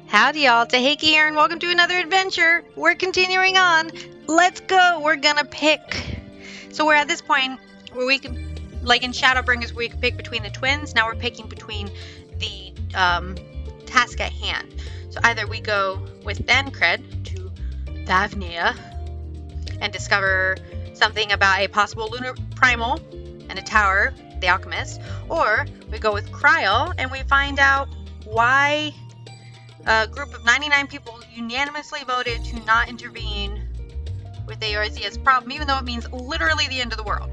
Howdy y'all, Tahiki here and welcome to another adventure. We're continuing on. Let's go. We're gonna pick. So we're at this point where we can, like in Shadowbringers, where we can pick between the twins. Now we're picking between the task at hand. So either we go with Thancred to Thavnia and discover something about a possible lunar primal and a tower, the alchemist, or we go with Kryl and we find out why a group of 99 people unanimously voted to not intervene with Eeyore's problem, even though it means literally the end of the world.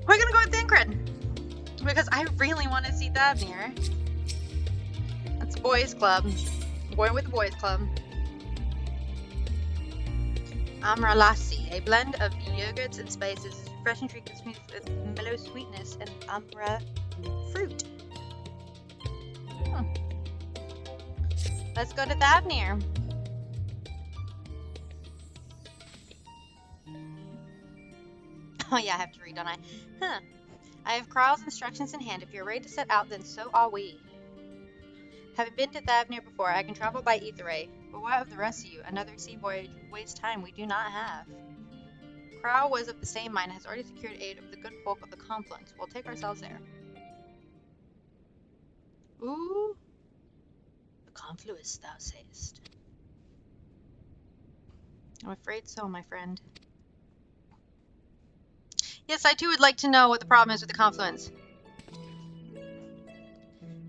We're gonna go with Thancred because I really want to see Thavnia. That's a boys' club. I'm going with the boys' club. Amra Lassi, a blend of yogurts and spices, refreshing treat smooth with mellow sweetness and Amra fruit. Let's go to Thavnia. Oh yeah, I have to read, don't I? I have Kryl's instructions in hand. If you're ready to set out, then so are we. Having been to Thavnia before, I can travel by Eeyore. But what of the rest of you? Another sea voyage would waste time we do not have. Kryl was of the same mind and has already secured aid of the good folk of the Confluence. We'll take ourselves there. Ooh. Confluence, thou sayest. I'm afraid so, my friend. Yes, I too would like to know what the problem is with the confluence.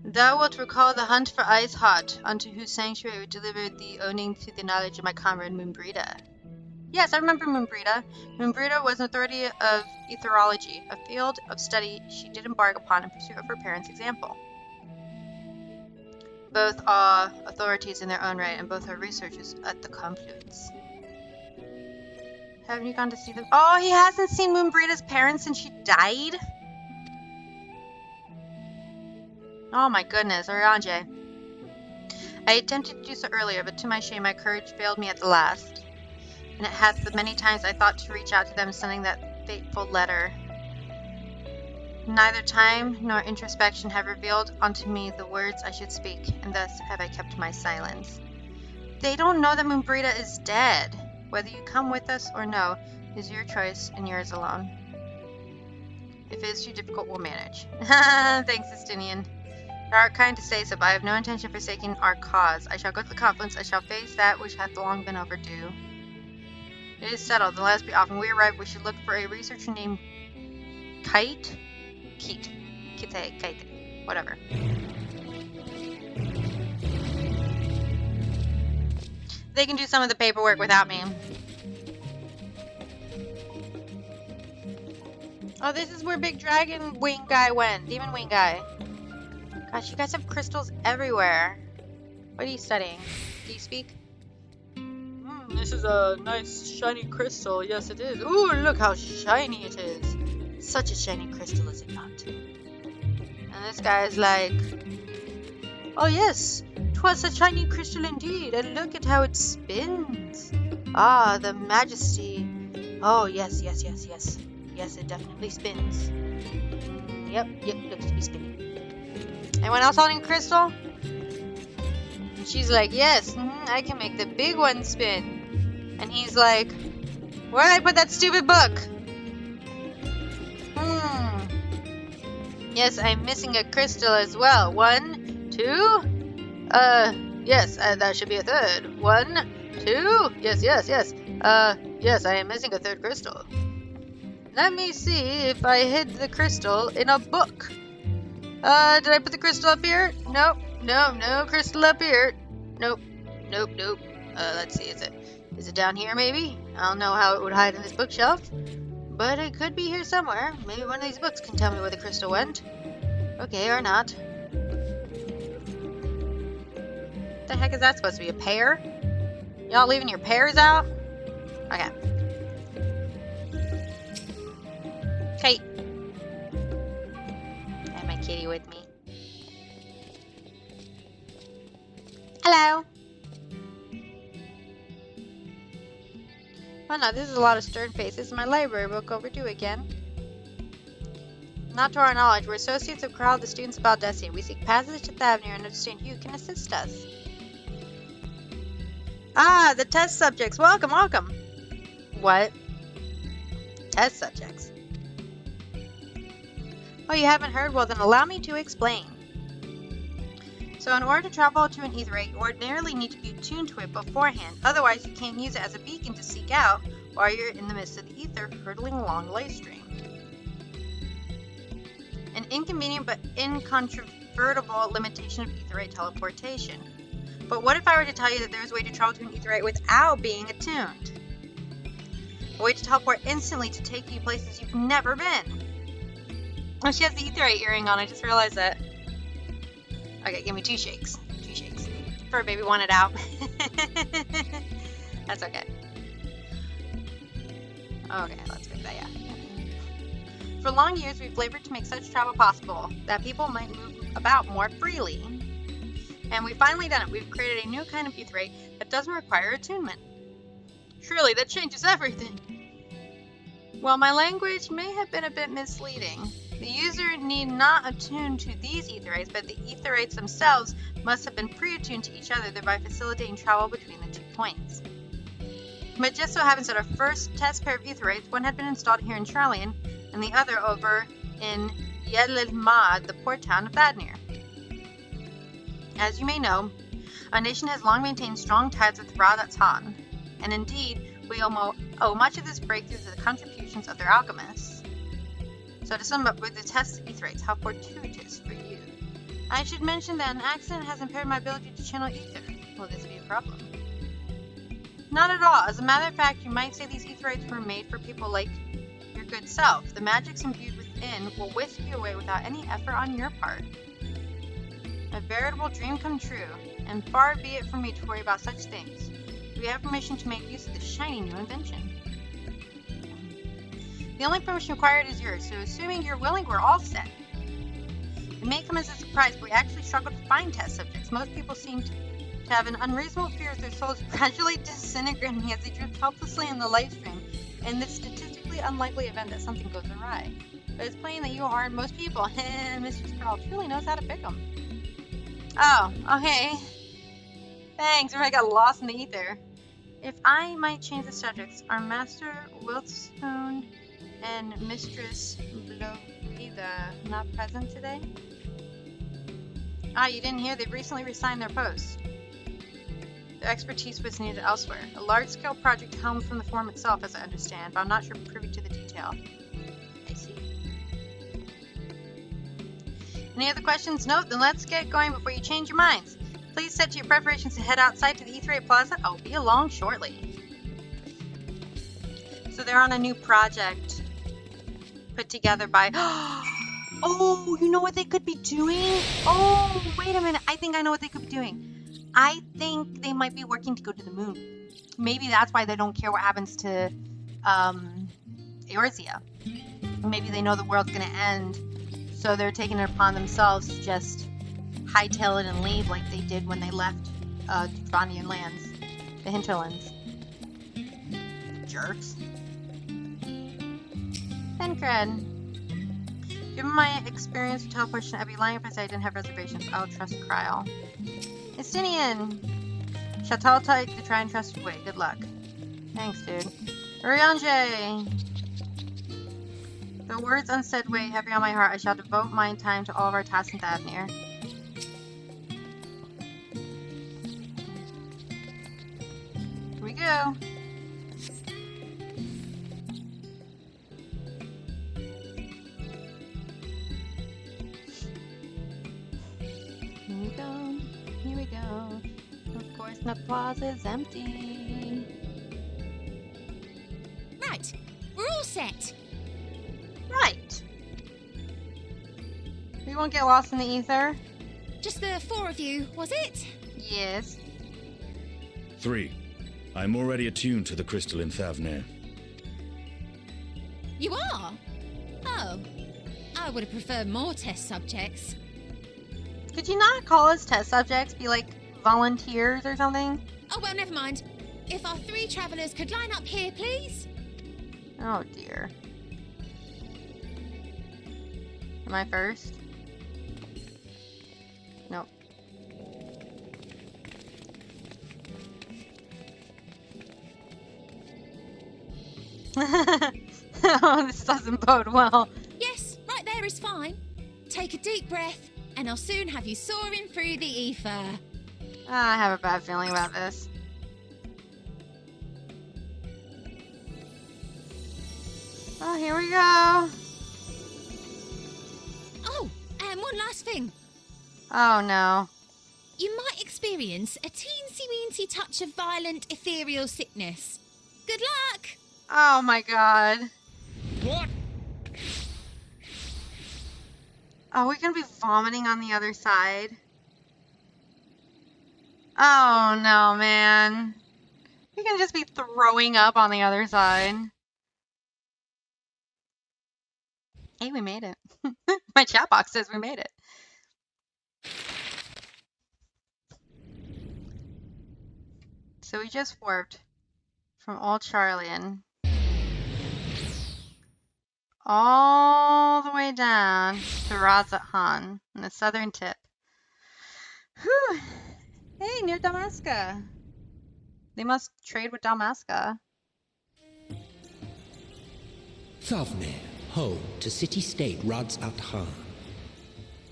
Thou wilt recall the hunt for Ice Heart, unto whose sanctuary we delivered thee owning to the knowledge of my comrade Moonbrita. Yes, I remember Moonbrita. Moonbrita was an authority of etherology, a field of study she did embark upon in pursuit of her parents' example. Both are authorities in their own right, and both are researchers at the Confluence. Haven't you gone to see them? Oh, he hasn't seen Moonbrita's parents since she died? Oh my goodness, Oranje. I attempted to do so earlier, but to my shame my courage failed me at the last. And it hath the many times I thought to reach out to them sending that fateful letter. Neither time nor introspection have revealed unto me the words I should speak, and thus have I kept my silence. They don't know that Moonbrita is dead. Whether you come with us or no is your choice and yours alone. If it is too difficult, we'll manage. Thanks, Estinian. Thou art kind to say so, but I have no intention of forsaking our cause. I shall go to the Confluence. I shall face that which hath long been overdue. It is settled, and let us be off. When we arrive, we should look for a researcher named Kite? Kite, whatever. They can do some of the paperwork without me. Oh, this is where Big Dragon Wing Guy went. Demon Wing Guy. Gosh, you guys have crystals everywhere. What are you studying? Do you speak? This is a nice shiny crystal. Yes, it is. Ooh, look how shiny it is. Such a shiny crystal, is it not? And this guy is like, oh yes, 'twas a shiny crystal indeed, and look at how it spins. Ah, the majesty. Oh, yes. Yes, it definitely spins. Yep, looks to be spinning. Anyone else holding crystal? And she's like, yes, I can make the big one spin. And he's like, where did I put that stupid book? Yes, I'm missing a crystal as well. 1, 2? Yes, that should be a third. 1, 2? Yes. Yes, I am missing a third crystal. Let me see if I hid the crystal in a book. Did I put the crystal up here? Nope. No crystal up here. Nope. Let's see, is it down here maybe? I don't know how it would hide in this bookshelf. But it could be here somewhere. Maybe one of these books can tell me where the crystal went. Okay, or not. What the heck is that supposed to be? A pear? Y'all leaving your pears out? Okay. Kate. I have my kitty with me. Hello. Oh no, this is a lot of stern faces. My library book overdue again. Not to our knowledge. We're associates of Kral, the students of Baldesia. We seek passage to Thavnir and understand you can assist us. Ah, the test subjects. Welcome, welcome. What? Test subjects? Oh, you haven't heard? Well, then allow me to explain. So in order to travel to an Aetheryte, you ordinarily need to be attuned to it beforehand. Otherwise, you can't use it as a beacon to seek out while you're in the midst of the ether, hurtling along the life stream. An inconvenient but incontrovertible limitation of Aetheryte teleportation. But what if I were to tell you that there's a way to travel to an Aetheryte without being attuned? A way to teleport instantly to take you places you've never been. Oh, she has the Aetheryte earring on, I just realized that. Okay, give me 2 shakes. 2 shakes. Fur baby wanted out. That's okay. Okay, let's pick that, yeah. For long years, we've labored to make such travel possible that people might move about more freely. And we've finally done it. We've created a new kind of Aetheryte that doesn't require attunement. Surely that changes everything. While my language may have been a bit misleading, the user need not attune to these Aetherites, but the Aetherites themselves must have been pre-attuned to each other, thereby facilitating travel between the 2 points. But it just so happens that our first test pair of Aetherites, one had been installed here in Charlian, and the other over in Yedlilmad, the port town of Thavnir. As you may know, our nation has long maintained strong ties with Radhatsan, and indeed, we owe much of this breakthrough to the contributions of their alchemists. So to sum up with the test of Aetherites, how fortuitous for you. I should mention that an accident has impaired my ability to channel ether. Will this be a problem? Not at all. As a matter of fact, you might say these Aetherites were made for people like your good self. The magics imbued within will whisk you away without any effort on your part. A veritable dream come true, and far be it from me to worry about such things. We have permission to make use of this shiny new invention. The only permission required is yours, so assuming you're willing, we're all set. It may come as a surprise, but we actually struggle to find test subjects. Most people seem to have an unreasonable fear of their souls gradually disintegrating as they drift helplessly in the light stream, in the statistically unlikely event that something goes awry. But it's plain that you aren't most people, and Mistress Carl truly knows how to pick them. Oh, okay. Thanks, I got lost in the ether. If I might change the subjects, are Master Wiltspoon and Mistress Blovida not present today? Ah, you didn't hear? They've recently resigned their posts. Their expertise was needed elsewhere. A large-scale project helmed from the forum itself, as I understand, but I'm not sure privy to the detail. I see. Any other questions? No? Then let's get going before you change your minds. Please set to your preparations to head outside to the Aetheryte Plaza. I'll be along shortly. So they're on a new project put together by... Oh, you know what they could be doing? Oh, wait a minute. I think I know what they could be doing. I think they might be working to go to the moon. Maybe that's why they don't care what happens to Eorzea. Maybe they know the world's going to end, so they're taking it upon themselves to just hightail it and leave like they did when they left Dranian lands, the hinterlands. Jerks. Pencred. Given my experience with teleportation, I'd be lying if I said I didn't have reservations. I'll trust Kryl. Estinian! Chatal tight to try and trust your way. Good luck. Thanks, dude. Uriange! The words unsaid weigh heavy on my heart. I shall devote my time to all of our tasks in Thavnir. Here we go. Here we go. Here we go. Of course, the plaza is empty. Right. We're all set. Right. We won't get lost in the ether. Just the 4 of you, was it? Yes. 3. I'm already attuned to the crystal in Thavnir. You are? Oh. I would have preferred more test subjects. Could you not call us test subjects? Be like volunteers or something? Oh, well, never mind. If our 3 travellers could line up here, please. Oh dear. Am I first? Nope. Oh, this doesn't bode well. Yes, right there is fine. Take a deep breath, and I'll soon have you soaring through the ether. I have a bad feeling about this. Oh, here we go. Oh, and one last thing. Oh, no. You might experience a teensy-weensy touch of violent ethereal sickness. Good luck! Oh, my God. What? Oh, we're gonna be vomiting on the other side. Oh, no, man. We can just be throwing up on the other side. Hey, we made it. My chat box says we made it. So we just warped from Old Charlian all the way down to Razat Han in the southern tip. Whew. Hey, near Damaska. They must trade with Damaska. Thavnir, home to city-state Razat Han.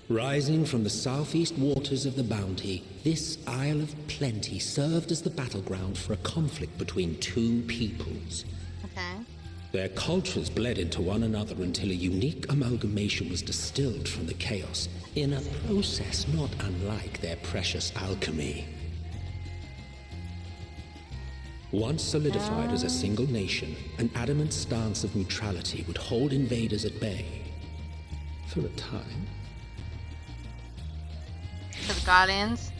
Rising from the southeast waters of the Bounty, this Isle of Plenty served as the battleground for a conflict between two peoples. Okay. Their cultures bled into one another until a unique amalgamation was distilled from the chaos, in a process not unlike their precious alchemy. Once solidified as a single nation, an adamant stance of neutrality would hold invaders at bay. For a time. To the Guardians.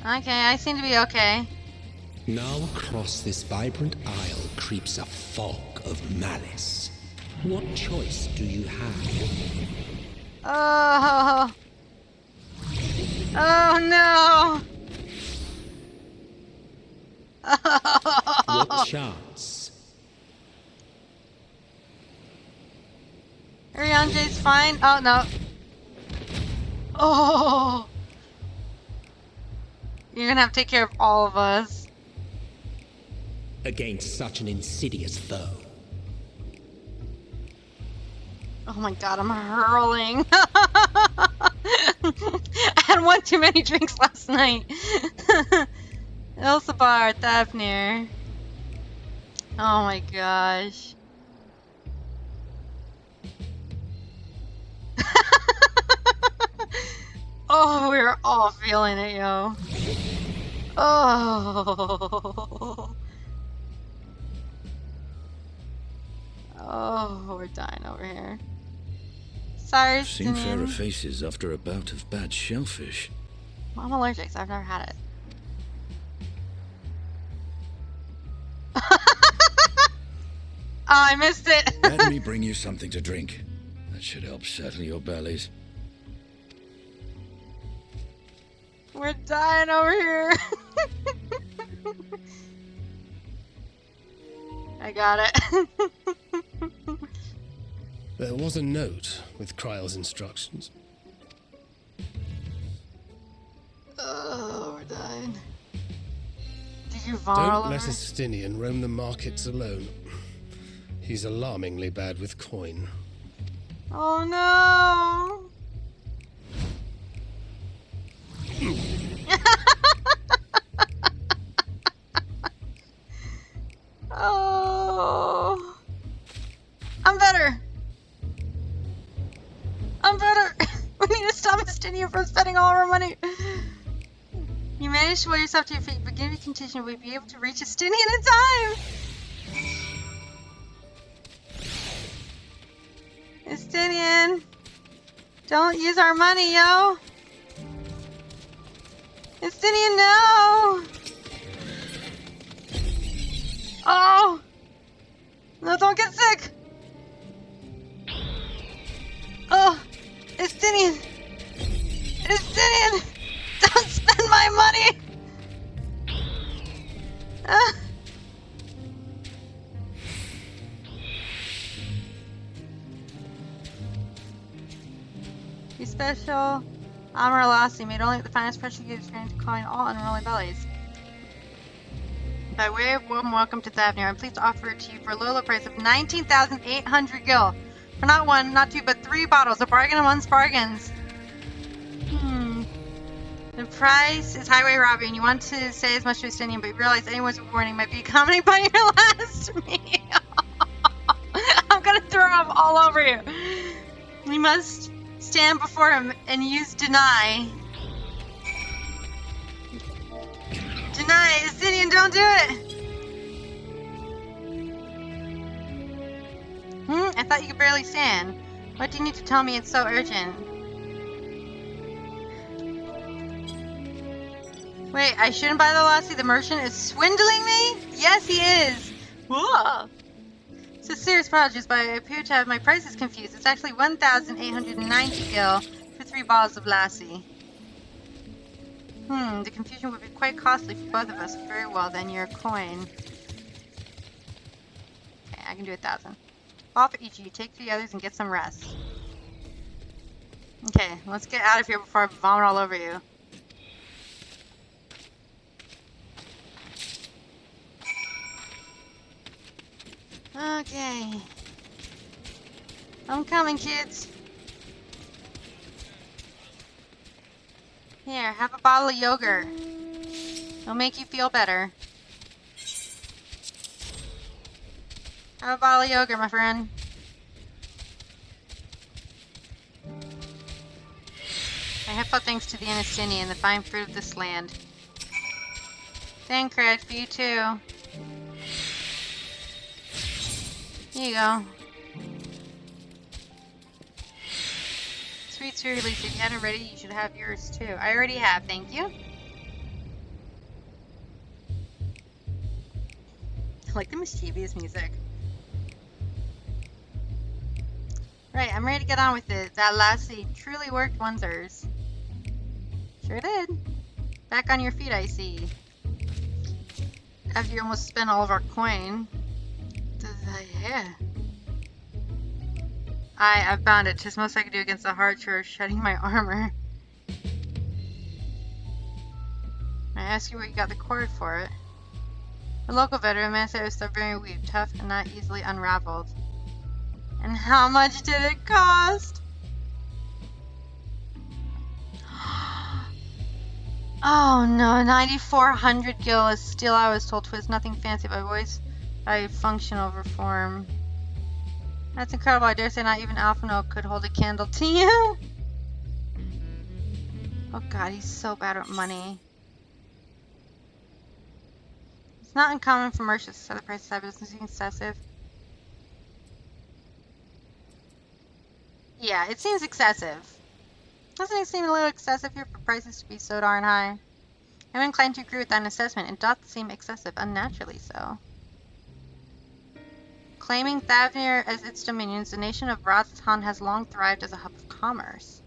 Okay, I seem to be okay. Now across this vibrant isle creeps a fog of malice. What choice do you have? Oh. Oh no. What chance? Urianje's fine. Oh no. Oh. You're gonna have to take care of all of us. Against such an insidious foe. Oh my god, I'm hurling. I had one too many drinks last night. Ilsabar, Thavnir. Oh my gosh. Oh, we're all feeling it, yo. Oh. Oh, we're dying over here. Sorry, I've seen fairer Simeon. faces after a bout of bad shellfish. Well, I'm allergic, so I've never had it. Oh, I missed it. Let me bring you something to drink. That should help settle your bellies. We're dying over here. I got it. There was a note with Kryle's instructions. Oh, we're dying. Did you vomit all Don't over? let a Stinian roam the markets alone. He's alarmingly bad with coin. Oh no! Oh, I'm better. I'm better. We need to stop Estynia from spending all of our money. You managed to weigh yourself to your feet, but given your condition, we'd be able to reach Estynia in time. Estinian, don't use our money, yo. Estinian, no. Oh, no, don't get sick. Oh, Estinian, Estinian, don't spend my money. special armor lassie made only with the finest pressure gauge trained to coin all unruly bellies. By way of warm welcome to Thavnir, I'm pleased to offer it to you for a low price of 19,800 gil. For not one, not two, but 3 bottles. A bargain amongst bargains. The price is highway robbery, and you want to say as much to Estinian, but you realize anyone's warning might be accompanied by your last meal. I'm gonna throw up all over you. You must stand before him and use deny. Deny, Estinian, don't do it! I thought you could barely stand. What do you need to tell me? It's so urgent. Wait, I shouldn't buy the lassie? The merchant is swindling me? Yes, he is! Whoa! It's a serious apologies, but I appear to have my prices confused. It's actually 1,890 gil for 3 bottles of lassie. The confusion would be quite costly for both of us. Very well, then, your coin. Okay, I can do 1,000. All for each of you. Take 3 others and get some rest. Okay, let's get out of here before I vomit all over you. Okay. I'm coming, kids. Here, have a bottle of yogurt. It'll make you feel better. Have a bottle of yogurt, my friend. I have felt thanks to the Anastinian, the fine fruit of this land. Thancred, for you too. Here you go. Sweet release. If you had it ready, you should have yours too. I already have, thank you. I like the mischievous music. Right, I'm ready to get on with it. That lassie truly worked wonders. Sure did. Back on your feet, I see. After you almost spent all of our coin. Yeah. I found it. 'Tis most I could do against the hard chore of shedding my armor. I ask you where you got the cord for it. A local veteran man said it was so very weak, tough, and not easily unraveled. And how much did it cost? Oh no, 9,400 gil is still, I was told, 'twas nothing fancy by voice, by function over form. That's incredible. I dare say not even Alphino could hold a candle to you. Oh god, he's so bad at money. It's not uncommon for merchants to set the price aside, but it doesn't seem excessive. Yeah, it seems excessive. Doesn't it seem a little excessive here for prices to be so darn high? I'm inclined to agree with that assessment. It doth seem excessive, unnaturally so. Claiming Thavnir as its dominions, the nation of Radz-at-Han has long thrived as a hub of commerce.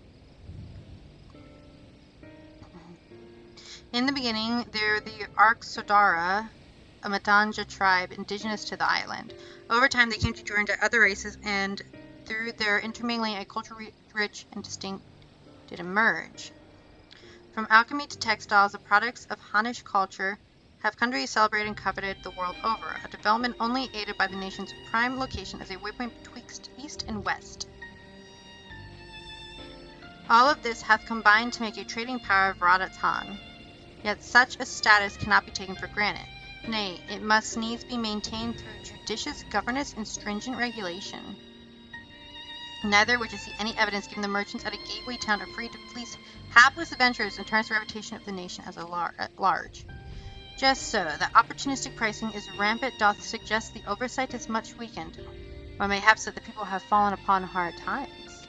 In the beginning, there were the Arksodara, a Matanja tribe indigenous to the island. Over time, they came to join to other races, and through their intermingling, a culture rich and distinct did emerge. From alchemy to textiles, the products of Hanish culture have come to be celebrated and coveted the world over, a development only aided by the nation's prime location as a waypoint betwixt east and west. All of this hath combined to make a trading power of Radz-at-Han. Yet such a status cannot be taken for granted. Nay, it must needs be maintained through judicious governance and stringent regulation. Neither would you see any evidence given the merchants at a gateway town are free to fleece hapless adventurers and tarnish the reputation of the nation as at large. Just so, that opportunistic pricing is rampant doth suggest the oversight is much weakened, or mayhaps that the people have fallen upon hard times.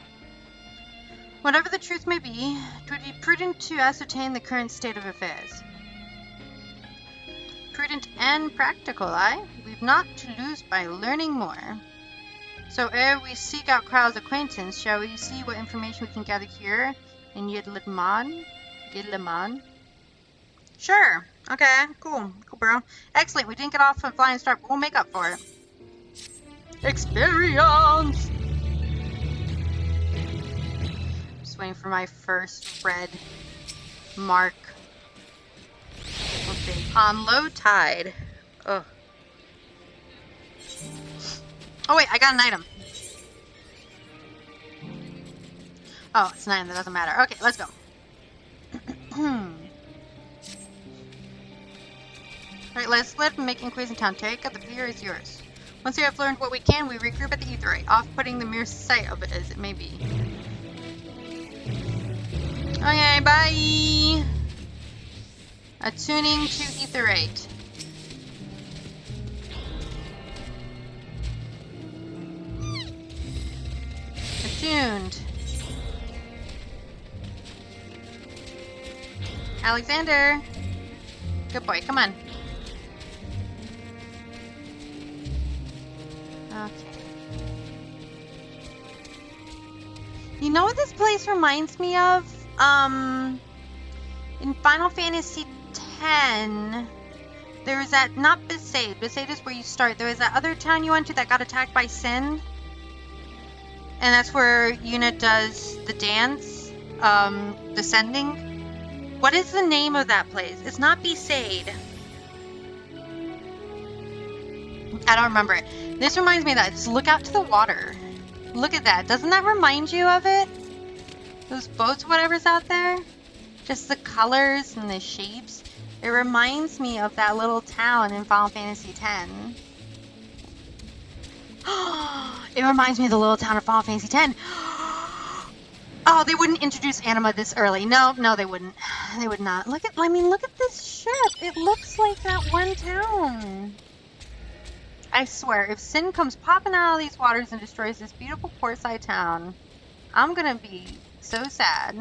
Whatever the truth may be, it would be prudent to ascertain the current state of affairs. Prudent and practical, aye? We've not to lose by learning more. So ere we seek out Krau's acquaintance, shall we see what information we can gather here in Yidliman? Sure. Okay, cool, bro. Excellent, we didn't get off a flying start, but we'll make up for it. Experience! Just waiting for my first red mark. Let's see. On low tide. Ugh. Oh wait, I got an item. Oh, it's 9. That doesn't matter. Okay, let's go. Alright, let's split and make inquiries in town. Take up the pier is yours. Once we have learned what we can, we regroup at the Aetheryte, off-putting the mere sight of it as it may be. Okay, bye! Attuning to Aetheryte. Attuned. Alexander! Good boy, come on. Okay. You know what this place reminds me of? In Final Fantasy X, there was that, not Besaid. Besaid is where you start. There was that other town you went to that got attacked by Sin. And that's where Yuna does the dance, descending. What is the name of that place? It's not Besaid. I don't remember it. This reminds me of that. Just look out to the water. Look at that. Doesn't that remind you of it? Those boats, whatever's out there? Just the colors and the shapes. It reminds me of that little town in Final Fantasy X. It reminds me of the little town of Final Fantasy X. Oh, they wouldn't introduce Anima this early. No, they wouldn't. They would not. Look at this ship. It looks like that one town. I swear, if Sin comes popping out of these waters and destroys this beautiful portside town, I'm gonna be so sad.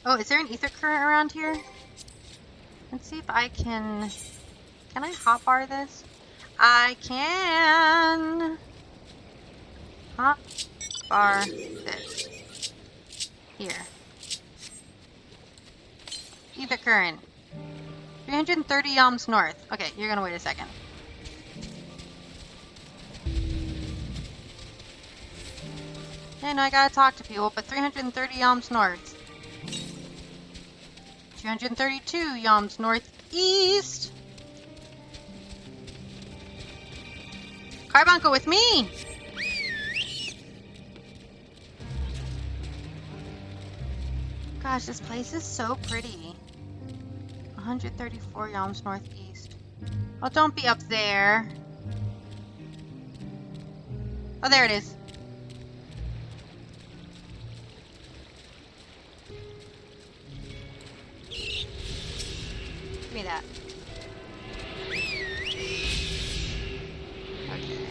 Oh, is there an ether current around here? Let's see if I can... Can I hotbar this? I can! Hotbar this. Here. Ether current. 330 yalms north. Okay, you're gonna wait a second. I know I gotta talk to people, but 330 yalms north. 232 yalms northeast. Carbuncle with me! Gosh, this place is so pretty. 134 yalms northeast. Oh, don't be up there. Oh, there it is. Give me that. Okay.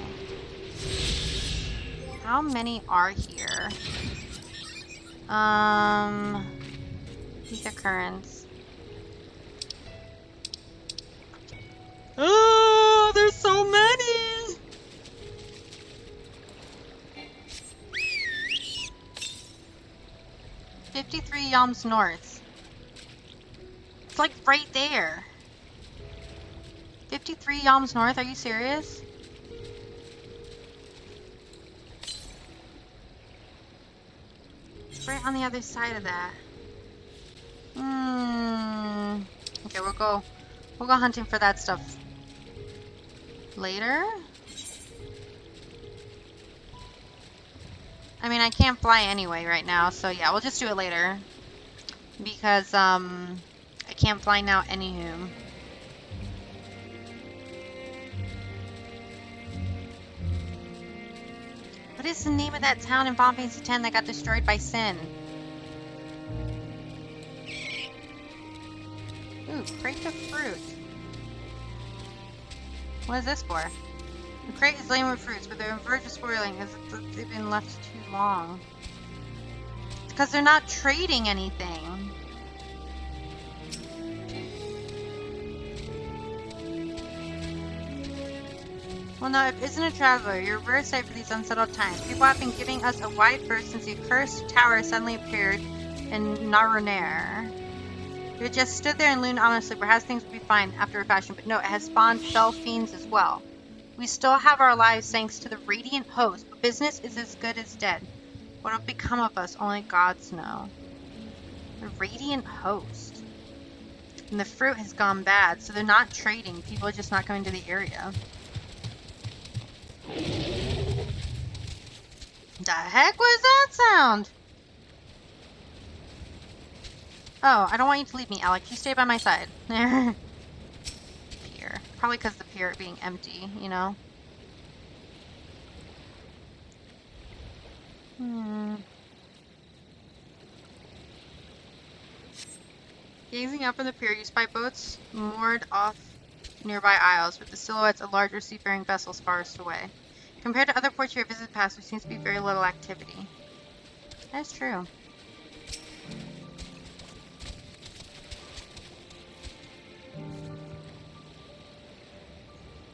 How many are here? Ether currents. Oh, there's so many! $53 yalms north. It's like right there. 53 yalms north, are you serious? It's right on the other side of that. Okay, we'll go hunting for that stuff later. I mean, I can't fly anyway right now, so yeah, we'll just do it later. Because, I can't fly now anywho. What is the name of that town in Final Fantasy X that got destroyed by Sin? Ooh, crate of fruit. What is this for? The crate is laden with fruits, but they're on verge of spoiling as they've been left too long. It's because they're not trading anything. Well, no, it isn't a traveler. You're a rare sight for these unsettled times. People have been giving us a wide berth since the accursed tower suddenly appeared in Narunair. It just stood there and loomed ominously. Perhaps things would be fine after a fashion, but no, it has spawned fell fiends as well. We still have our lives thanks to the Radiant Host, but business is as good as dead. What will become of us, only gods know. The Radiant Host. And the fruit has gone bad, so they're not trading. People are just not going to the area. The heck was that sound? Oh, I don't want you to leave me, Alex. You stay by my side. Pier. Probably because the pier being empty, you know? Gazing up on the pier, you spy boats moored off nearby isles, with the silhouettes of larger seafaring vessels farthest away. Compared to other ports you have visited past, there seems to be very little activity. That's true.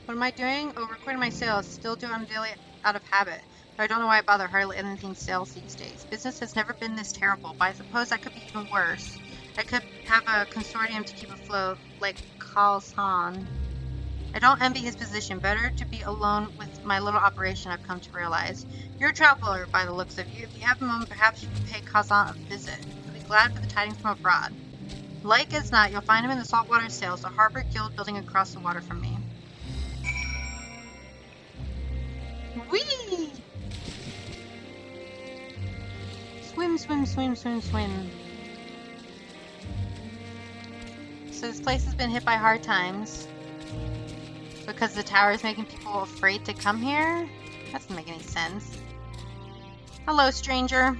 What am I doing? Oh, recording my sales. Still do them daily out of habit. But I don't know why I bother. Hardly anything sales these days. Business has never been this terrible, but I suppose that could be even worse. I could have a consortium to keep afloat, like Carl's-Han. I don't envy his position. Better to be alone with my little operation, I've come to realize. You're a traveler by the looks of you. If you have a moment, perhaps you can pay Kazan a visit. He'll be glad for the tidings from abroad. Like as not, you'll find him in the saltwater sails, the harbor guild building across the water from me. Whee! Swim, swim, swim, swim, swim. So this place has been hit by hard times. Because the tower is making people afraid to come here? That doesn't make any sense. Hello, stranger.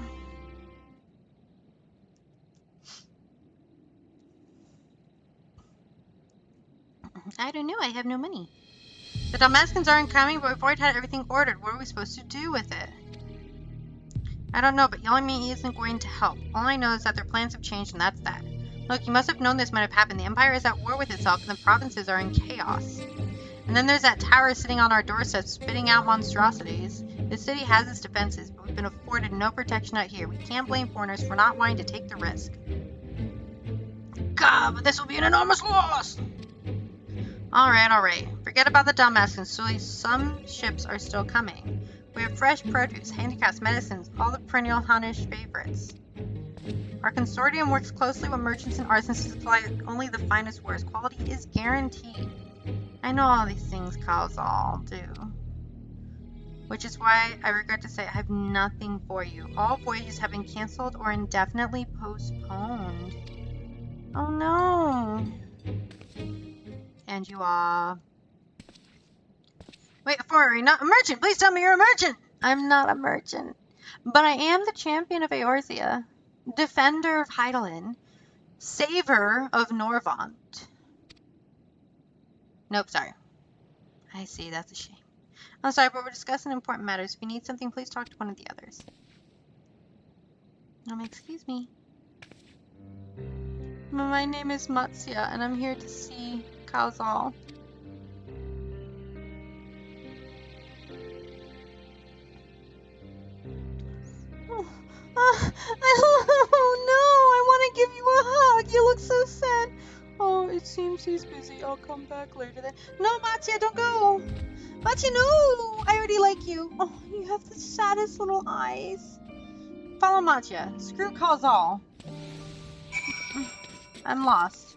I don't know, I have no money. The Dalmatians aren't coming, but we've already had everything ordered. What are we supposed to do with it? I don't know, but yelling me isn't going to help. All I know is that their plans have changed, and that's that. Look, you must have known this might have happened. The Empire is at war with itself, and the provinces are in chaos. And then there's that tower sitting on our doorstep, spitting out monstrosities. The city has its defenses, but we've been afforded no protection out here. We can't blame foreigners for not wanting to take the risk. God, but this will be an enormous loss! Alright. Forget about the Dalmatians. Some ships are still coming. We have fresh produce, handicrafts, medicines, all the perennial Hanish favorites. Our consortium works closely with merchants and artisans to supply only the finest wares. Quality is guaranteed. I know all these things Khazal do. Which is why I regret to say I have nothing for you. All voyages have been cancelled or indefinitely postponed. Oh no! And you are... Wait for it, not a merchant! Please tell me you're a merchant! I'm not a merchant. But I am the champion of Eorzea. Defender of Hydaelyn. Saver of Norvant. Nope, sorry. I see, that's a shame. I'm sorry, but we're discussing important matters. If you need something, please talk to one of the others. Excuse me. My name is Matsya, and I'm here to see Khazal. Oh no, I want to give you a hug. You look so sad. Oh, it seems he's busy. I'll come back later then. No, Matsya, don't go. Matsya, no. I already like you. Oh, you have the saddest little eyes. Follow Matsya. Screw Khazal. I'm lost.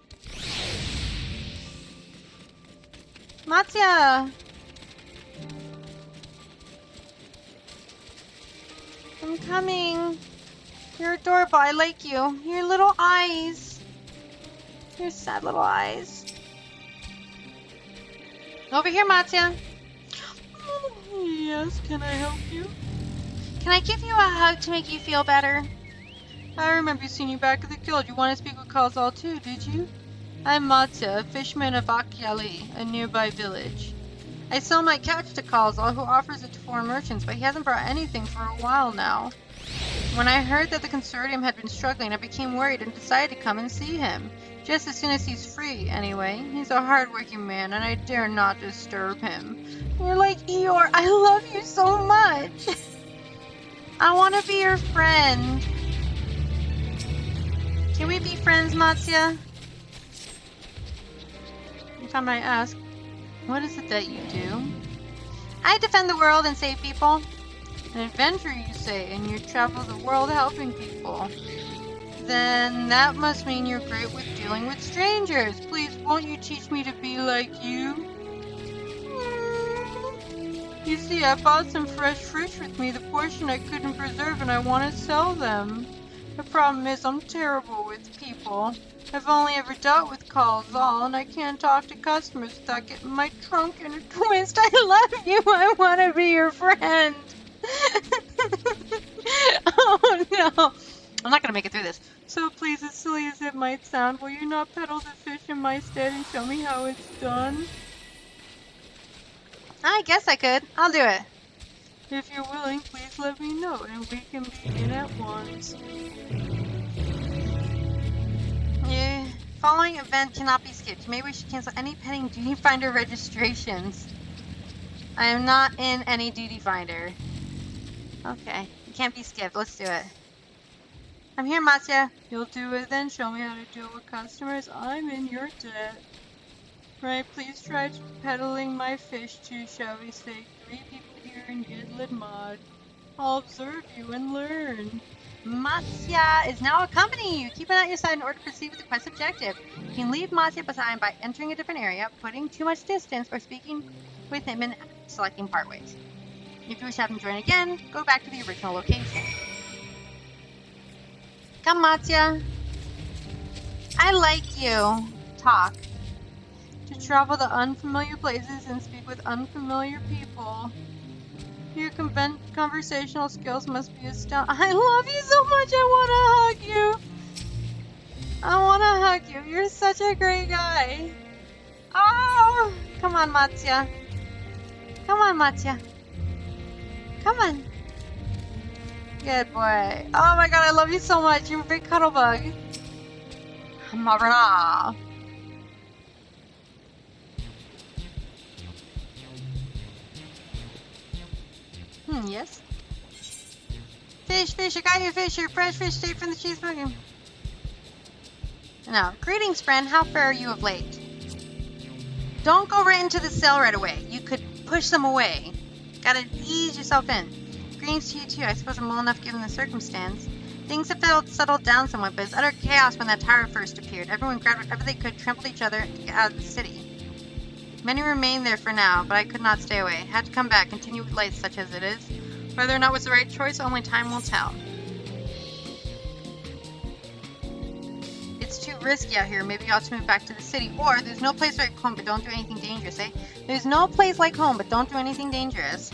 Matsya! I'm coming. You're adorable. I like you. Your little eyes. Your sad little eyes. Over here, Matsya. Oh, yes, can I help you? Can I give you a hug to make you feel better? I remember seeing you back at the guild. You want to speak with Khazal too, did you? I'm Matsya, a fisherman of Akyali, a nearby village. I sell my catch to Khazal, who offers it to foreign merchants, but he hasn't brought anything for a while now. When I heard that the consortium had been struggling, I became worried and decided to come and see him. Just as soon as he's free, anyway. He's a hard-working man, and I dare not disturb him. You're like Eeyore. I love you so much. I want to be your friend. Can we be friends, Matsya? If I might ask, what is it that you do? I defend the world and save people. An adventure, you say, and you travel the world helping people. Then that must mean you're great with dealing with strangers. Please, won't you teach me to be like you? You see, I bought some fresh fish with me, the portion I couldn't preserve, and I want to sell them. The problem is I'm terrible with people. I've only ever dealt with calls all, and I can't talk to customers without getting my trunk in a twist. I love you. I want to be your friend. Oh no. I'm not going to make it through this. So please, as silly as it might sound, will you not peddle the fish in my stead and show me how it's done? I guess I could. I'll do it. If you're willing, please let me know, and we can begin at once. Yeah. Following event cannot be skipped. Maybe we should cancel any pending duty finder registrations. I am not in any duty finder. Okay. It can't be skipped. Let's do it. I'm here, Matya. You'll do it then. Show me how to deal with customers. I'm in your debt. Right, please try peddling my fish to, shall we say, 3 people here in Yidlid Mod. I'll observe you and learn. Matsya is now accompanying you. Keep an eye on your side in order to proceed with the quest objective. You can leave Matsya behind by entering a different area, putting too much distance, or speaking with him and selecting partways. If you wish to have him join again, go back to the original location. Come, Matsya. I like you. Talk. To travel to unfamiliar places and speak with unfamiliar people. Your conversational skills must be astounding. I love you so much. I want to hug you. I want to hug you. You're such a great guy. Oh, come on, Matsya. Come on, Matsya. Come on. Good boy. Oh my god, I love you so much. You're a big cuddle bug. Marana. Yes? Fish, I got you, fish. Your fresh fish straight from the cheeseburger. Now, greetings, friend. How fare are you of late? Don't go right into the cell right away. You could push them away. Gotta ease yourself in. Greetings to you, too. I suppose I'm well enough given the circumstance. Things have settled down somewhat, but it's utter chaos when that tower first appeared. Everyone grabbed whatever they could, trampled each other to get out of the city. Many remain there for now, but I could not stay away. Had to come back, continue with life such as it is. Whether or not it was the right choice, only time will tell. It's too risky out here. Maybe you ought to move back to the city. Or, there's no place like home, but don't do anything dangerous, eh? There's no place like home, but don't do anything dangerous.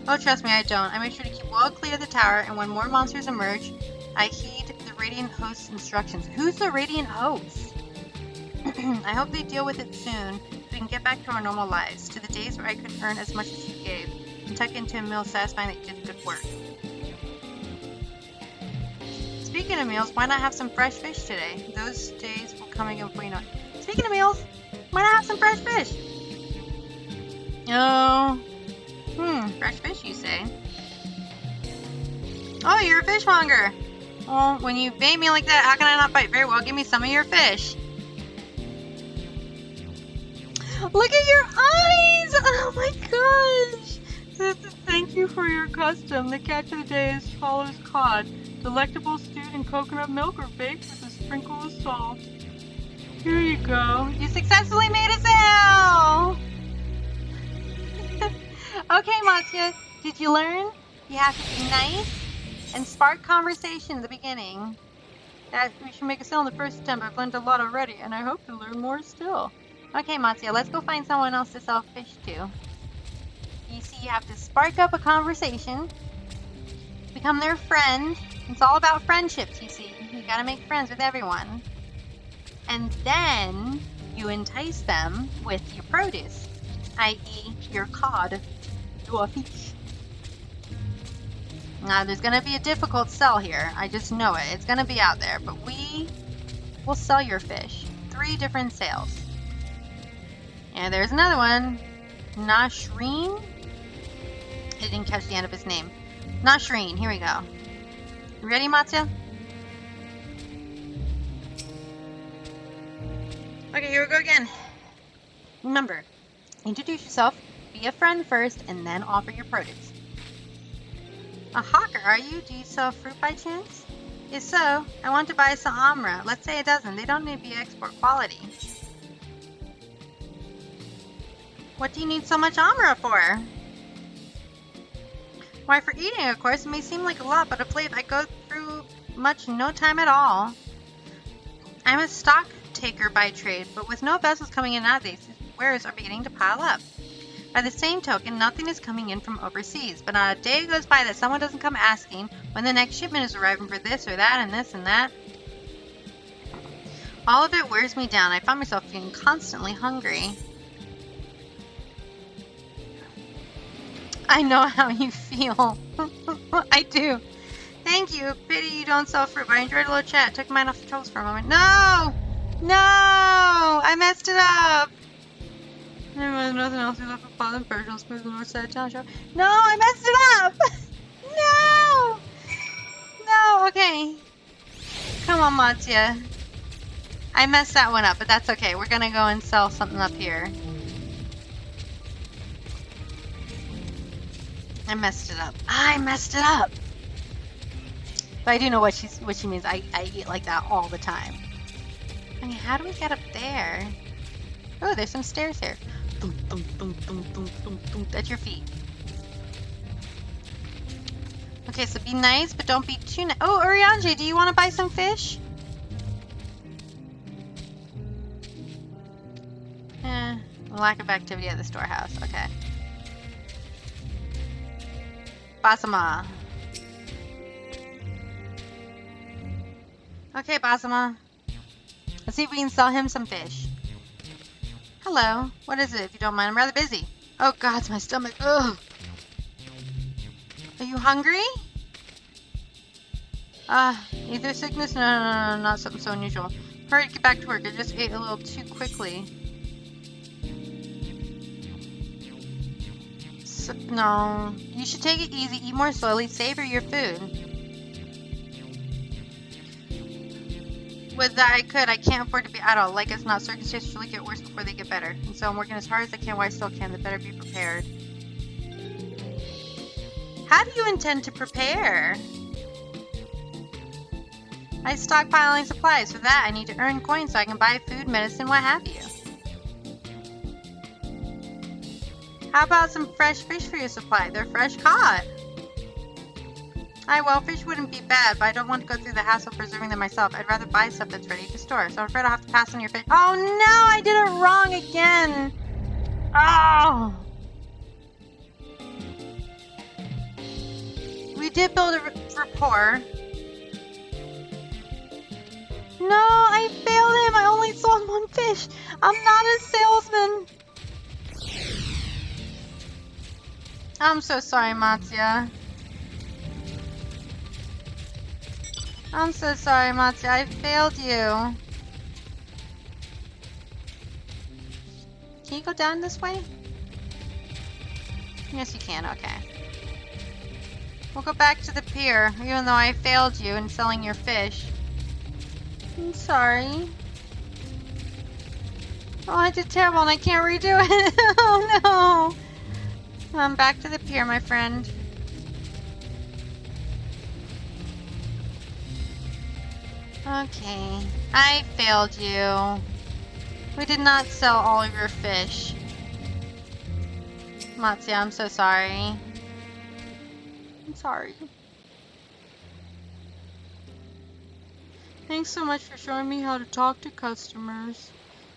Oh, trust me, I don't. I make sure to keep well clear of the tower, and when more monsters emerge, I heed the Radiant Host's instructions. Who's the Radiant Host? I hope they deal with it soon, so we can get back to our normal lives, to the days where I could earn as much as you gave, and tuck into a meal satisfying that you did good work. Speaking of meals, why not have some fresh fish today? Those days will come again before you know it. Speaking of meals, why not have some fresh fish? Oh, fresh fish, you say? Oh, you're a fishmonger. Well, when you bait me like that, how can I not bite? Very well, give me some of your fish. Look at your eyes! Oh my gosh! Thank you for your custom. The catch of the day is follows cod. Delectable stewed in coconut milk or baked with a sprinkle of salt. Here you go. You successfully made a sale! Okay, Matsya, did you learn? You have to be nice and spark conversation in the beginning. We should make a sale in the first attempt. I've learned a lot already, and I hope to learn more still. Okay, Matsya, let's go find someone else to sell fish to. You see, you have to spark up a conversation, become their friend. It's all about friendships, you see. You gotta make friends with everyone. And then you entice them with your produce, i.e. your cod, your fish. Now, there's gonna be a difficult sell here. I just know it. It's gonna be out there, but we will sell your fish. 3 different sales. And there's another one. Nashreen? I didn't catch the end of his name. Nashreen, here we go. You ready, Matsya? Okay, here we go again. Remember, introduce yourself, be Be a friend first, and then offer your produce. A hawker, are you? Do you sell fruit by chance? If so, I want to buy some amra. Let's say a dozen. They don't need to be export quality. What do you need so much amra for? Why, for eating, of course. It may seem like a lot, but of late I go through much in no time at all. I'm a stock taker by trade, but with no vessels coming in nowadays, wares are beginning to pile up. By the same token, nothing is coming in from overseas, but not a day goes by that someone doesn't come asking when the next shipment is arriving for this or that and this and that. All of it wears me down. I find myself feeling constantly hungry. I know how you feel. I do. Thank you. Pity you don't sell fruit, but I enjoyed a little chat. Took mine off the troubles for a moment. No! No! I messed it up! There was nothing else left but Father and Virgil, smooth the north side of town show. No! I messed it up! No! No, okay. Come on, Mattia. I messed that one up, but that's okay. We're gonna go and sell something up here. I messed it up. I messed it up! But I do know what she means. I eat like that all the time. I mean, how do we get up there? Oh, there's some stairs here. Boom, boom, boom, boom, boom, boom, boom. That's your feet. Okay, so be nice, but don't be too nice. Oh, Uriange, do you want to buy some fish? Lack of activity at the storehouse. Okay. Basama. Okay, Basama. Let's see if we can sell him some fish. Hello. What is it, if you don't mind? I'm rather busy. Oh, God, it's my stomach. Ugh. Are you hungry? Either sickness? No, not something so unusual. Hurry to get back to work. I just ate a little too quickly. So, no. You should take it easy, eat more slowly, savor your food. With that I could, I can't afford to be idle. Like it's not, circumstances really get worse before they get better. And so I'm working as hard as I can while I still can. But better be prepared. How do you intend to prepare? I stockpiling supplies. For that, I need to earn coins so I can buy food, medicine, what have you. How about some fresh fish for your supply? They're fresh caught. Well, fish wouldn't be bad, but I don't want to go through the hassle of preserving them myself. I'd rather buy stuff that's ready to store, so I'm afraid I'll have to pass on your fish. Oh no, I did it wrong again! Oh! We did build a rapport. No, I failed him! I only sold one fish! I'm not a salesman! I'm so sorry, Mattia. I'm so sorry, Mattia. I failed you. Can you go down this way? Yes, you can. Okay. We'll go back to the pier, even though I failed you in selling your fish. I'm sorry. Oh, I did terrible and I can't redo it. Oh, no. I'm back to the pier, my friend. Okay, I failed you. We did not sell all of your fish. Matsuya, I'm so sorry. I'm sorry. Thanks so much for showing me how to talk to customers.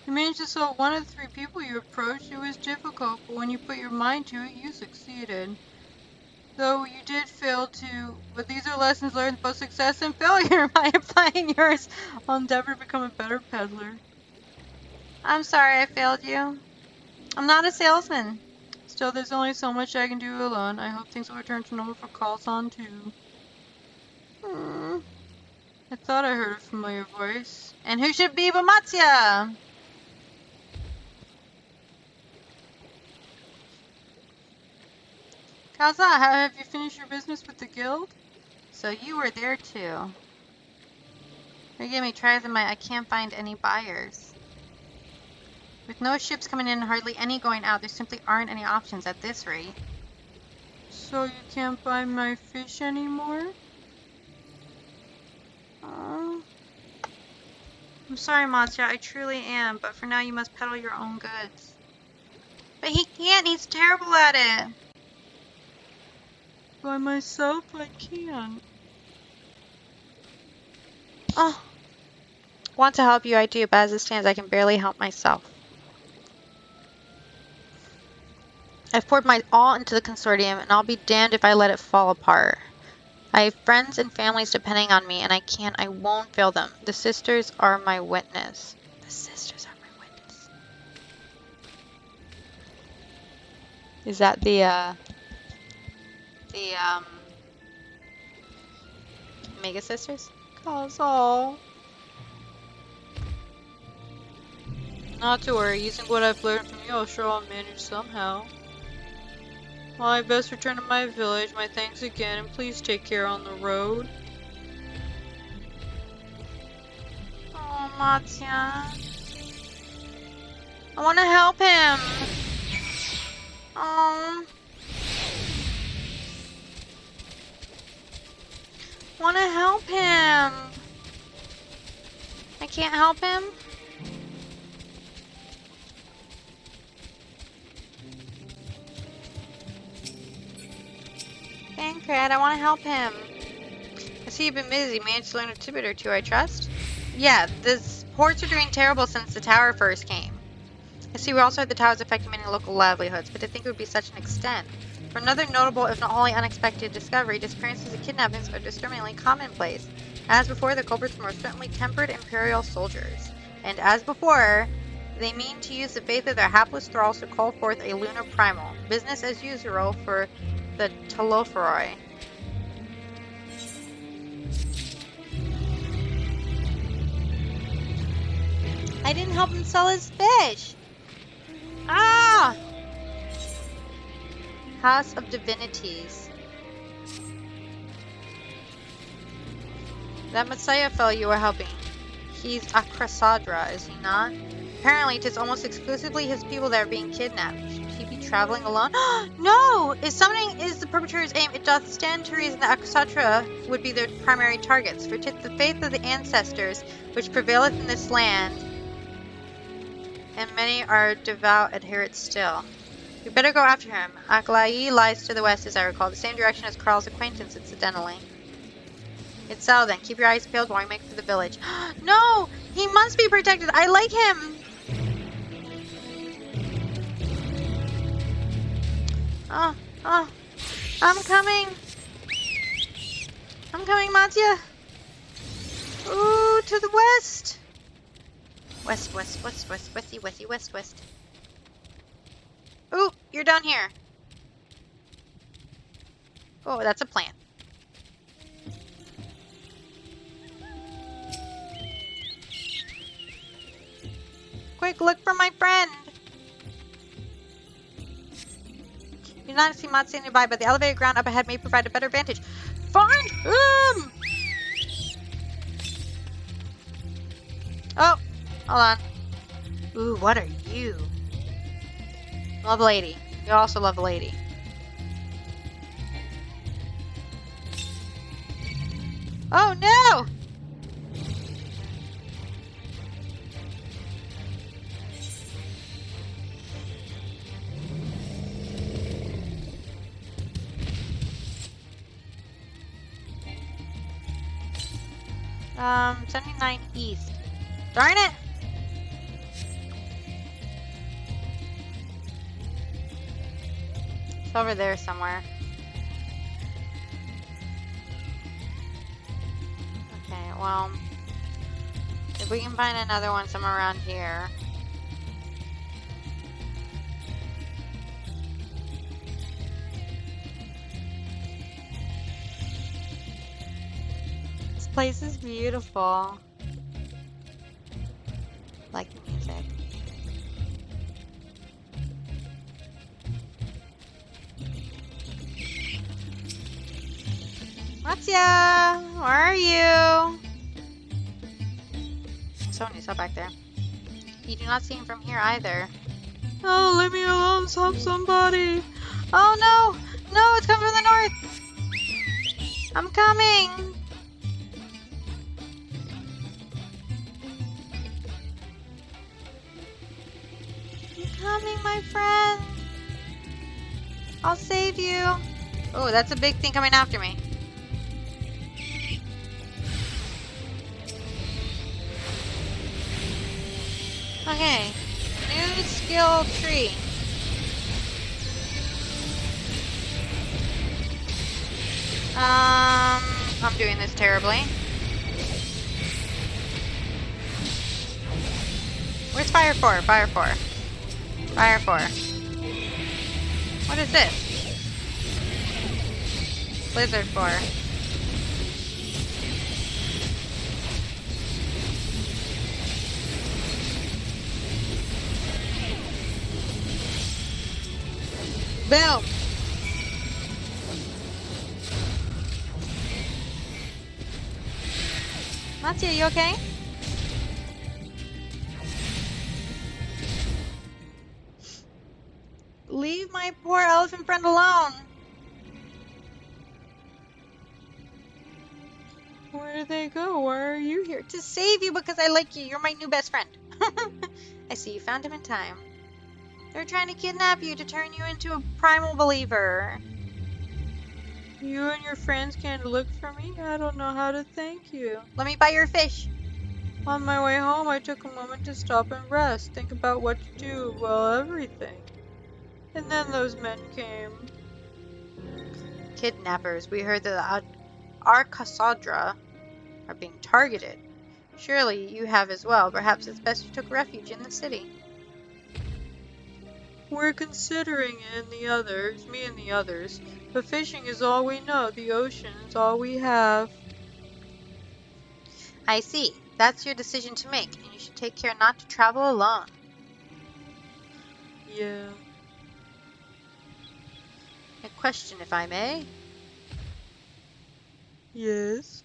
You managed to sell one of the 3 people you approached. It was difficult, but when you put your mind to it, you succeeded. Though you did fail too, but these are lessons learned about success and failure. By applying yours, I'll endeavor to become a better peddler. I'm sorry I failed you. I'm not a salesman. Still, there's only so much I can do alone. I hope things will return to normal for Carlson too. I thought I heard a familiar voice. And who should it be but Matsuya? Kaza, have you finished your business with the guild? So you were there too. You're giving me tries in my I can't find any buyers. With no ships coming in and hardly any going out, there simply aren't any options at this rate. So you can't buy my fish anymore? Oh. I'm sorry, Matsuya, I truly am, but for now you must peddle your own goods. But he can't, he's terrible at it. By myself, I can't. Oh. Want to help you, I do, but as it stands, I can barely help myself. I've poured my all into the consortium, and I'll be damned if I let it fall apart. I have friends and families depending on me, and I won't fail them. The sisters are my witness. The sisters are my witness. Is that the Mega Sisters? Cause all. Not to worry, using what I've learned from you, I'll manage somehow. Well, I best return to my village. My thanks again, and please take care on the road. Oh, Matsuya. I want to help him. Oh. I want to help him. I can't help him. Pancrat, I want to help him. I see you've been busy. Managed to learn a tidbit or two, I trust? Yeah, the ports are doing terrible since the tower first came. I see we also had the towers affecting many local livelihoods, but to think it would be such an extent. For another notable, if not wholly unexpected discovery, disappearances and kidnappings are disturbingly commonplace. As before, the culprits were most certainly tempered Imperial soldiers. And as before, they mean to use the faith of their hapless thralls to call forth a lunar primal. Business as usual for the Telophoroi. I didn't help him sell his fish! Ah! House of Divinities. That Messiah fellow you were helping. He's a Krasadra, is he not? Apparently, it is almost exclusively his people that are being kidnapped. Should he be traveling alone? No! If summoning is the perpetrator's aim, it doth stand to reason that Aksatra would be their primary targets. For 'tis the faith of the ancestors which prevaileth in this land, and many are devout adherents still. We better go after him. Aklai lies to the west, as I recall, the same direction as Karl's acquaintance, incidentally. It's so then. Keep your eyes peeled while we make for the village. No! He must be protected! I like him! Oh, I'm coming! I'm coming, Matsuya! Ooh, to the west! West, west. Ooh, you're down here. Oh, that's a plant. Quick, look for my friend. You're not see Matsuya nearby, but the elevated ground up ahead may provide a better vantage. Find him! Oh, hold on. Ooh, what are you? Love lady. You also love a lady. Oh no! Um, 79 east. Darn it! It's over there somewhere. Okay, well, if we can find another one somewhere around here. This place is beautiful. Like the music. Matsuya! Where are you? Someone you saw back there. You do not see him from here either. Oh, leave me alone, somebody. Oh no! No, it's coming from the north! I'm coming! I'm coming, my friend. I'll save you. Oh, that's a big thing coming after me. Okay. New skill tree. I'm doing this terribly. Where's Fire 4? Fire 4. Fire 4. What is this? Blizzard 4. Boom! Mattia, you okay? Leave my poor elephant friend alone. Where did they go? Why are you here? To save you because I like you. You're my new best friend. I see you found him in time. They're trying to kidnap you to turn you into a primal believer. You and your friends can't look for me? I don't know how to thank you. Let me buy your fish. On my way home, I took a moment to stop and rest, think about what to do, well, everything. And then those men came. Kidnappers. We heard that the Arcasadra are being targeted. Surely you have as well. Perhaps it's best you took refuge in the city. We're considering it and the others, me and the others. But fishing is all we know. The ocean is all we have. I see. That's your decision to make, and you should take care not to travel alone. Yeah. A question, if I may? Yes.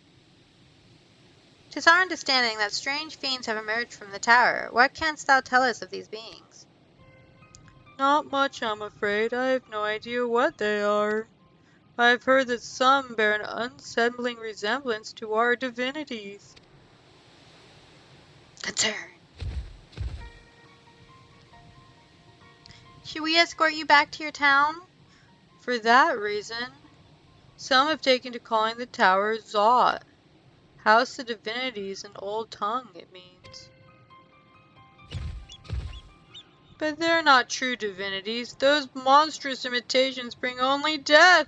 'Tis our understanding that strange fiends have emerged from the tower. What canst thou tell us of these beings? Not much, I'm afraid. I have no idea what they are. I have heard that some bear an unsettling resemblance to our divinities. Concern. Should we escort you back to your town? For that reason. Some have taken to calling the tower Zot. House of Divinities in Old Tongue, it means. But they're not true divinities. Those monstrous imitations bring only death.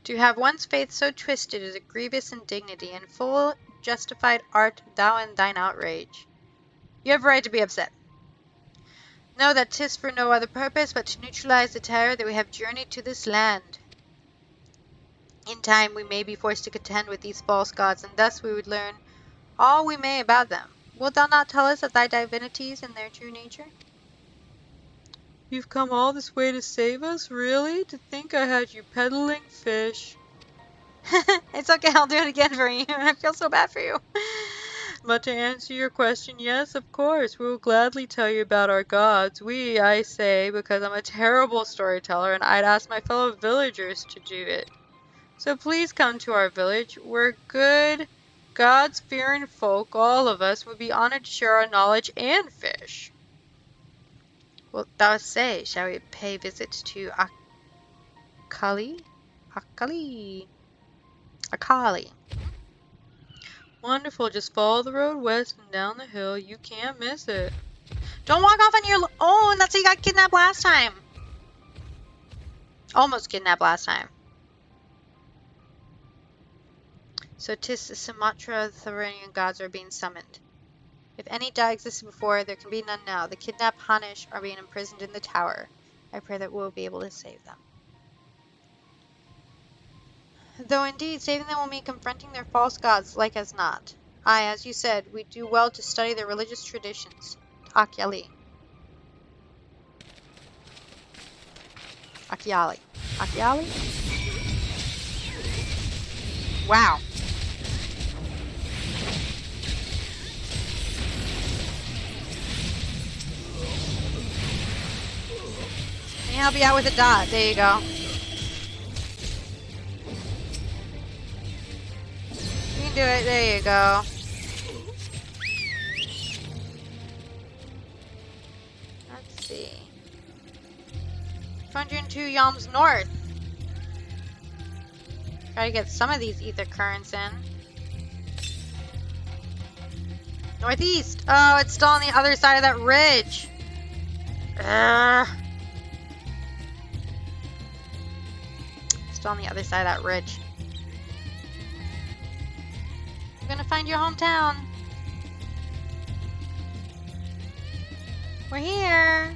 To have one's faith so twisted is a grievous indignity, and full justified art thou in thine outrage. You have a right to be upset. Know that 'tis for no other purpose but to neutralize the terror that we have journeyed to this land. In time we may be forced to contend with these false gods, and thus we would learn all we may about them. Wilt thou not tell us of thy divinities and their true nature? You've come all this way to save us? Really? To think I had you peddling fish. It's okay, I'll do it again for you. I feel so bad for you. But to answer your question, yes, of course, we will gladly tell you about our gods. We, I say, because I'm a terrible storyteller and I'd ask my fellow villagers to do it. So please come to our village. We're good, God-fearing folk, all of us, would be honored to share our knowledge and fish. Wilt thou say, shall we pay visits to Akali? Akali. Wonderful, just follow the road west and down the hill. You can't miss it. Don't walk off on your own. That's how you got kidnapped last time. Almost kidnapped last time. So 'tis the Sumatra Tharanian gods are being summoned. If any doubt existed before, there can be none now. The kidnapped Hanish are being imprisoned in the tower. I pray that we'll be able to save them. Though indeed, saving them will mean confronting their false gods, like as not. Aye, as you said, we do well to study their religious traditions. Akyali. Akyali. Akyali? Wow. help you out with a dot. There you go. You can do it. There you go. Let's see. 202 yalms north. Try to get some of these ether currents in. Northeast! Oh, it's still on the other side of that ridge. Still on the other side of that ridge. I'm gonna find your hometown. We're here.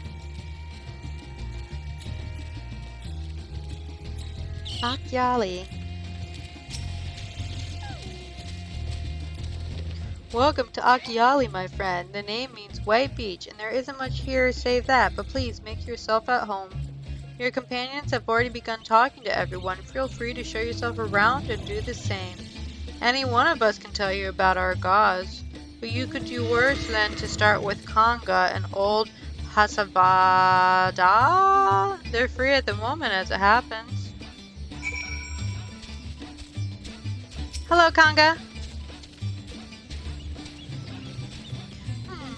Akyali. Welcome to Akyali, my friend. The name means white beach, and there isn't much here save that, but please make yourself at home. Your companions have already begun talking to everyone. Feel free to show yourself around and do the same. Any one of us can tell you about our gods, but you could do worse than to start with Kanga and old Hasabada. They're free at the moment as it happens. Hello, Kanga.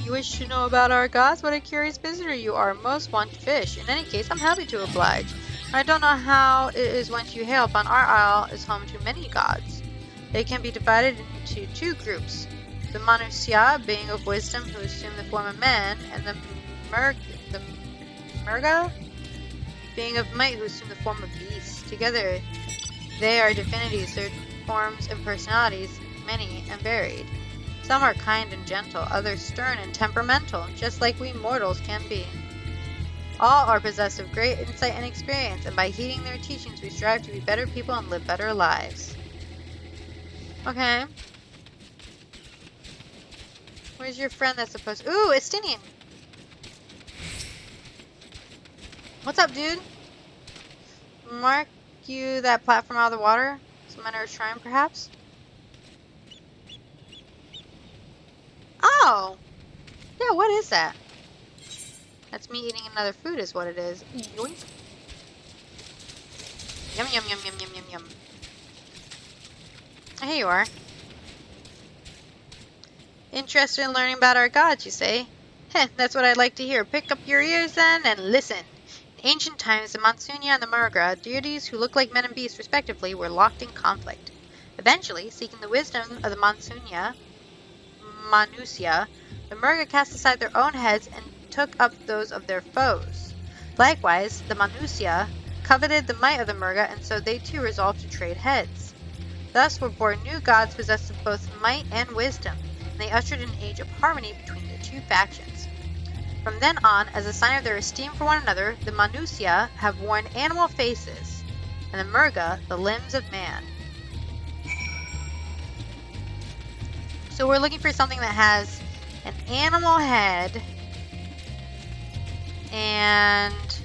You wish to know about our gods? What a curious visitor you are. Most want fish. In any case, I'm happy to oblige. I don't know how it is whence you hail, but our isle is home to many gods. They can be divided into two groups. The Manusya, being of wisdom, who assume the form of men, and the Murga, being of might, who assume the form of beasts. Together, they are divinities, their forms and personalities many and varied. Some are kind and gentle, others stern and temperamental, just like we mortals can be. All are possessed of great insight and experience, and by heeding their teachings we strive to be better people and live better lives. Okay. Where's your friend that's supposed... Ooh, Estinian! What's up, dude? Mark you that platform out of the water? Some manner of shrine, perhaps? Oh! Yeah, what is that? That's me eating another food is what it is. Yoink. Yum, yum, yum, yum, yum, yum, yum. Here you are. Interested in learning about our gods, you say? Heh, that's what I'd like to hear. Pick up your ears then and listen. In ancient times, the Mansunya and the Murga, deities who look like men and beasts respectively, were locked in conflict. Eventually, seeking the wisdom of the Manusya, the Murga cast aside their own heads and took up those of their foes. Likewise, the Manusya coveted the might of the Murga, and so they too resolved to trade heads. Thus were born new gods possessed of both might and wisdom, and they ushered in an age of harmony between the two factions. From then on, as a sign of their esteem for one another, the Manusya have worn animal faces, and the Murga the limbs of man. So we're looking for something that has an animal head and...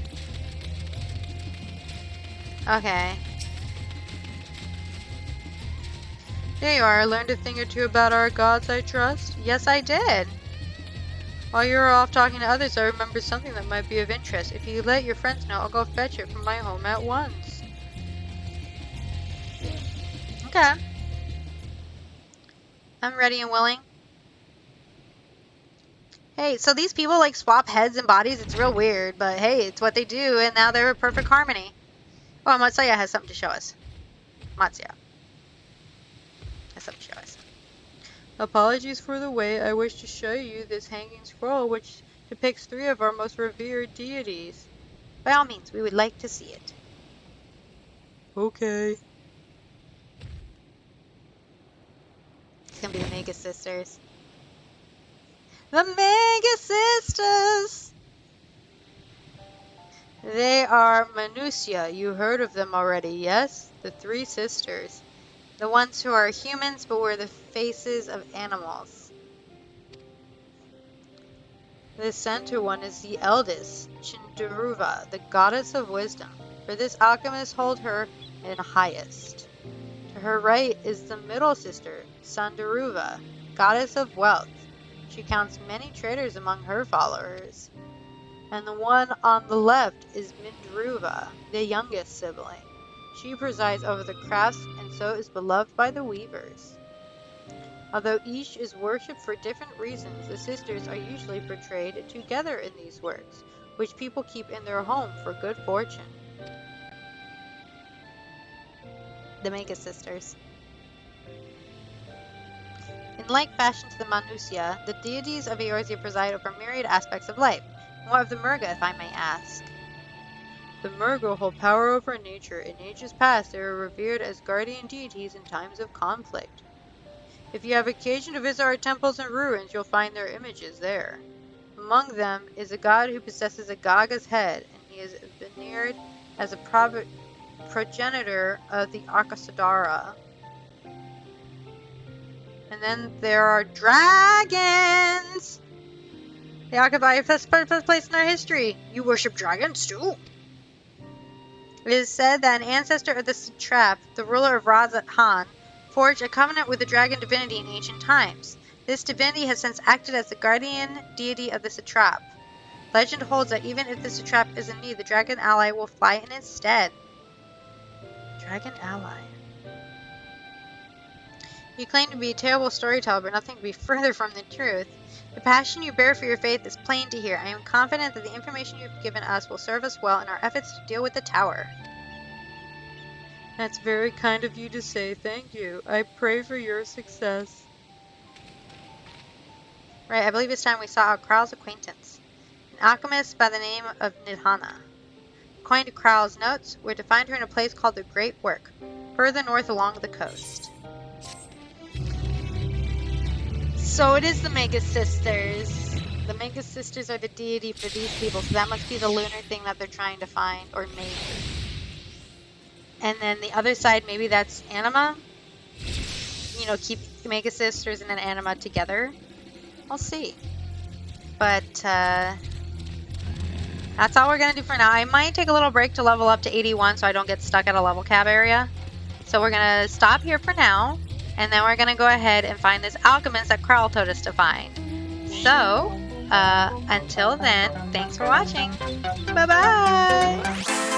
Okay. There you are. Learned a thing or two about our gods, I trust? Yes, I did. While you were off talking to others, I remembered something that might be of interest. If you let your friends know, I'll go fetch it from my home at once. Okay. I'm ready and willing. Hey, so these people like swap heads and bodies. It's real weird, but hey, it's what they do, and now they're in perfect harmony. Oh, Matsuya has something to show us. Matsuya has something to show us. Apologies for the wait. I wish to show you this hanging scroll, which depicts 3 of our most revered deities. By all means, we would like to see it. Okay. It's gonna be the Mega Sisters. The Mega Sisters! They are Manusya. You heard of them already, yes? The 3 sisters. The ones who are humans but wear the faces of animals. The center one is the eldest, Chindaruva, the goddess of wisdom. For this alchemists hold her in highest. To her right is the middle sister, Sandaruva, goddess of wealth. She counts many traders among her followers. And the one on the left is Mindruva, the youngest sibling. She presides over the crafts and so is beloved by the weavers. Although each is worshipped for different reasons, the sisters are usually portrayed together in these works, which people keep in their home for good fortune. The Mega Sisters. In like fashion to the Manusia, the deities of Eorzea preside over myriad aspects of life. What of the Murga, if I may ask? The Murga hold power over nature. In ages past, they were revered as guardian deities in times of conflict. If you have occasion to visit our temples and ruins, you'll find their images there. Among them is a god who possesses a Gaga's head, and he is veneered as a progenitor of the Akasadara. And then there are dragons! They occupy a first place in our history. You worship dragons too? It is said that an ancestor of the satrap, the ruler of Razat Han, forged a covenant with the dragon divinity in ancient times. This divinity has since acted as the guardian deity of the satrap. Legend holds that even if the satrap is in need, the dragon ally will fly in its stead. Dragon ally. You claim to be a terrible storyteller, but nothing could be further from the truth. The passion you bear for your faith is plain to hear. I am confident that the information you have given us will serve us well in our efforts to deal with the tower. That's very kind of you to say. Thank you. I pray for your success. Right, I believe it's time we sought out Kral's acquaintance. An alchemist by the name of Nidhana. According to Kral's notes, we're to find her in a place called the Great Work, further north along the coast. So it is the Mega Sisters. The Mega Sisters are the deity for these people, so that must be the lunar thing that they're trying to find or make. And then the other side, maybe that's Anima. You know, keep Mega Sisters and then Anima together. We'll see. But that's all we're going to do for now. I might take a little break to level up to 81 so I don't get stuck at a level cap area. So we're going to stop here for now. And then we're going to go ahead and find this alchemist that Kral told us to find. So, until then, thanks for watching. Bye-bye!